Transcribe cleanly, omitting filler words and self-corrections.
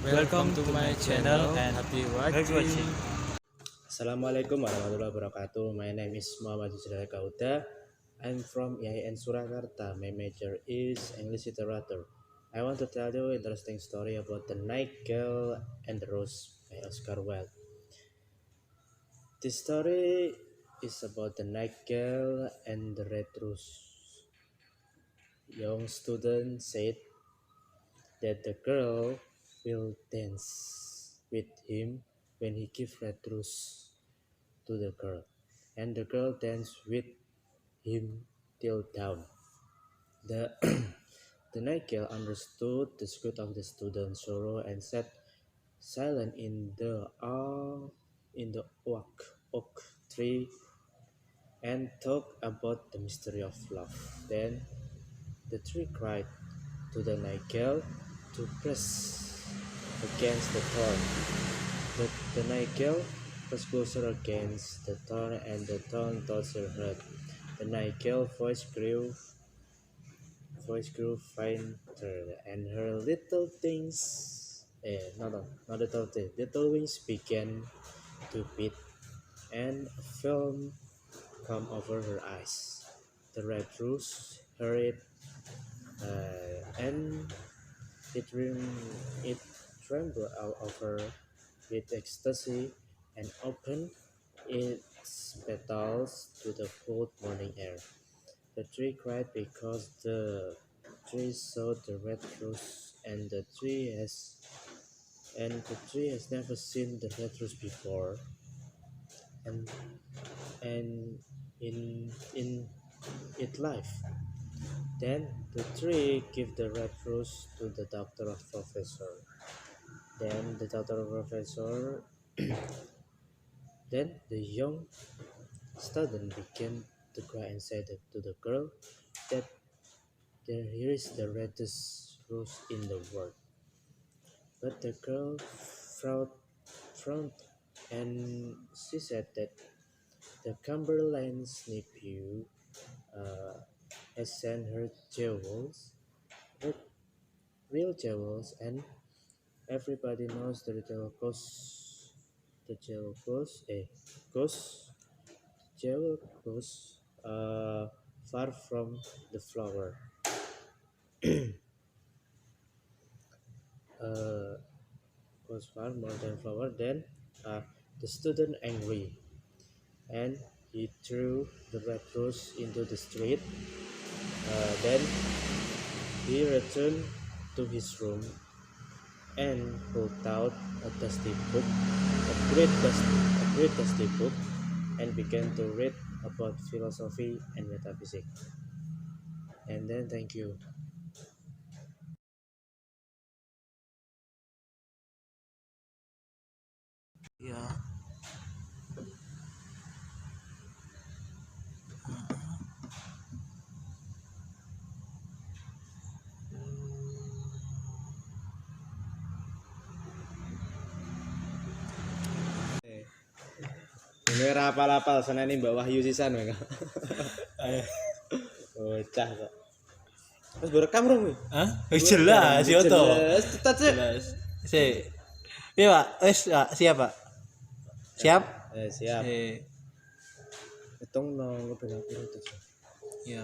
Welcome to my channel and happy watching. Assalamualaikum warahmatullahi wabarakatuh. My name is Muhamad Huda. I'm from IAIN Surakarta. My major is English Literature. I want to tell you an interesting story about the Nightingale and the Rose by Oscar Wilde. This story is about the Nightingale and the red rose. Young student said that the girl will dance with him when he gives red rose to the girl, and the girl danced with him till dawn. The the Nightingale understood the secret of the student's sorrow and sat silent in the oak tree and talked about the mystery of love. Then the tree cried to the Nightingale to press against the thorn. The Nightingale pressed closer against the thorn, and the thorn touched her heart. The Nightingale's voice grew fainter, and her little wings began to beat, and a film came over her eyes. The red rose hurried, and it trembled all over with ecstasy and opened its petals to the cold morning air. The tree cried because the tree saw the red rose, and the tree has never seen the red rose before. And in its life. Then the tree gave the red rose to the doctor of professor. Then the doctor of professor. Then the young student began to cry and said to the girl that here is the reddest rose in the world. But the girl frowned, and she said that the Cumberland's nephew has sent her real jewels, and everybody knows the little jewel goes far from the flower. Goes far more than flower. Then the student angry, and he threw the red rose into the street. Then he returned to his room and pulled out a great dusty book, and began to read about philosophy and metaphysics. And then thank you. Ya. Ini rapal-rapal sana ini Mbak Wahyu sisan mereka. Bocah kok. Terus berekam dong. Hah? Jelas, yo to. Jelas. Iya, Pak. Siap, Pak. Siap? Siap. Hitung 0 lebih 60 itu. Ya.